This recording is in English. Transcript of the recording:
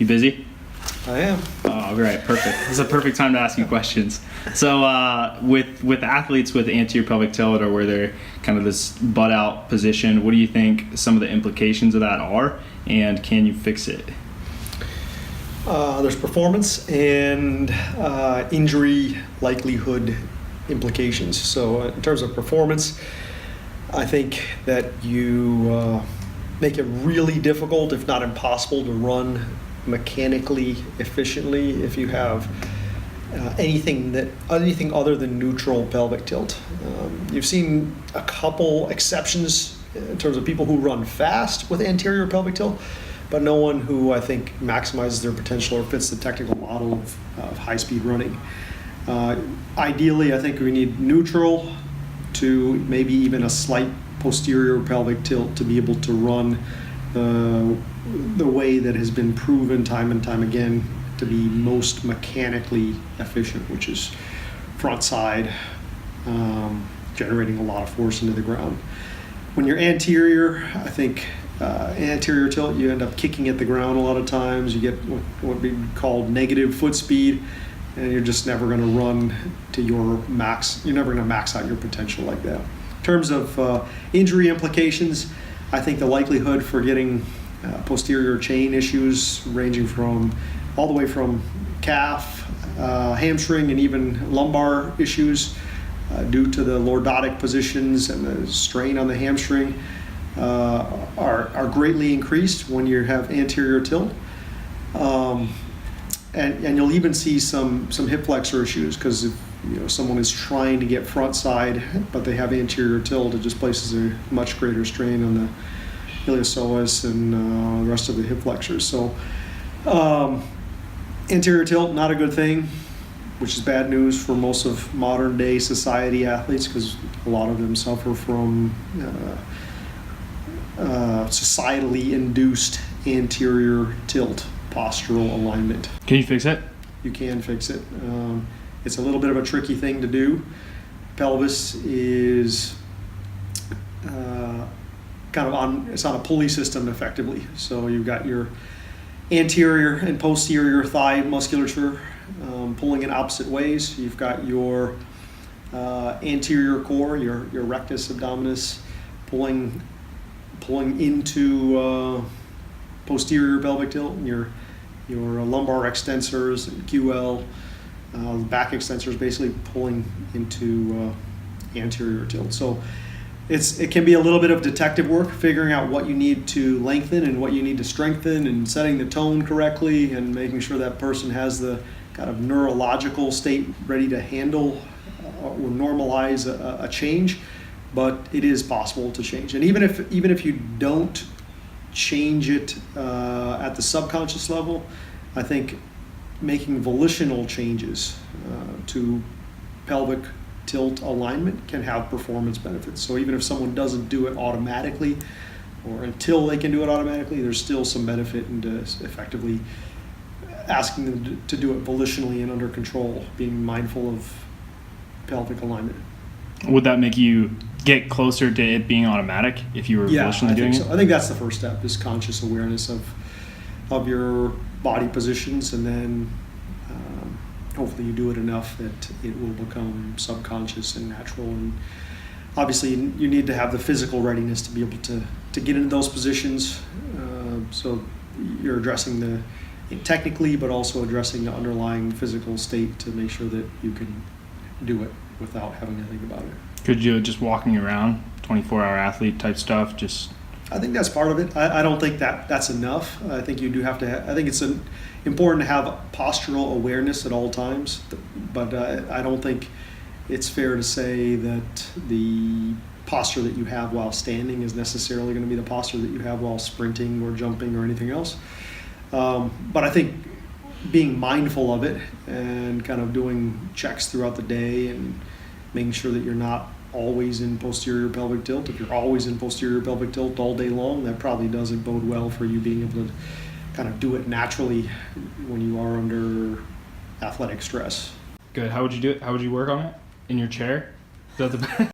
You busy? I am. Oh, great. Perfect. This is a perfect time to ask you questions. So with athletes with anterior pelvic tilt, or where they're kind of this butt out position, what do you think some of the implications of that are, and can you fix it? There's performance and injury likelihood implications. So in terms of performance, I think that you make it really difficult, if not impossible, to run mechanically efficiently if you have anything other than neutral pelvic tilt. You've seen a couple exceptions in terms of people who run fast with anterior pelvic tilt, but no one who I think maximizes their potential or fits the technical model of high-speed running. Ideally, I think we need neutral to maybe even a slight posterior pelvic tilt to be able to run the way that has been proven time and time again to be most mechanically efficient, which is front side, generating a lot of force into the ground. When you're anterior, I think anterior tilt, you end up kicking at the ground a lot of times. You get what we call negative foot speed, and you're just never going to run to your max. You're never going to max out your potential like that. In terms of injury implications, I think the likelihood for getting posterior chain issues ranging from all the way from calf, hamstring, and even lumbar issues due to the lordotic positions and the strain on the hamstring are greatly increased when you have anterior tilt. And you'll even see some hip flexor issues, because if someone is trying to get front side but they have anterior tilt, it just places a much greater strain on the iliopsoas and the rest of the hip flexors. So anterior tilt, not a good thing, which is bad news for most of modern day society athletes, because a lot of them suffer from societally induced anterior tilt postural alignment. Can you fix it? You can fix it. It's a little bit of a tricky thing to do. Pelvis is it's on a pulley system effectively. So you've got your anterior and posterior thigh musculature pulling in opposite ways. You've got your anterior core, your rectus abdominis, pulling into posterior pelvic tilt, and your lumbar extensors and QL, back extensors basically pulling into anterior tilt. So it can be a little bit of detective work, figuring out what you need to lengthen and what you need to strengthen, and setting the tone correctly, and making sure that person has the kind of neurological state ready to handle or normalize a change. But it is possible to change, and even if you don't change it at the subconscious level, I think making volitional changes to pelvic tilt alignment can have performance benefits. So even if someone doesn't do it automatically, or until they can do it automatically, there's still some benefit into effectively asking them to do it volitionally and under control, being mindful of pelvic alignment. Would that make you get closer to it being automatic if you were volitionally doing it? I think that's the first step, is conscious awareness of your body positions, and then hopefully you do it enough that it will become subconscious and natural. And obviously you need to have the physical readiness to be able to get into those positions. So you're addressing technically, but also addressing the underlying physical state to make sure that you can do it without having to think about it. Could you just walking around, 24-hour athlete type stuff, just... I think that's part of it. I don't think that's enough. I think you do have to I think it's important to have postural awareness at all times, but I don't think it's fair to say that the posture that you have while standing is necessarily going to be the posture that you have while sprinting or jumping or anything else. But I think being mindful of it and kind of doing checks throughout the day and making sure that you're not always in posterior pelvic tilt. If you're always in posterior pelvic tilt all day long, that probably doesn't bode well for you being able to kind of do it naturally when you are under athletic stress. Good. How would you do it? How would you work on it? In your chair? Is that the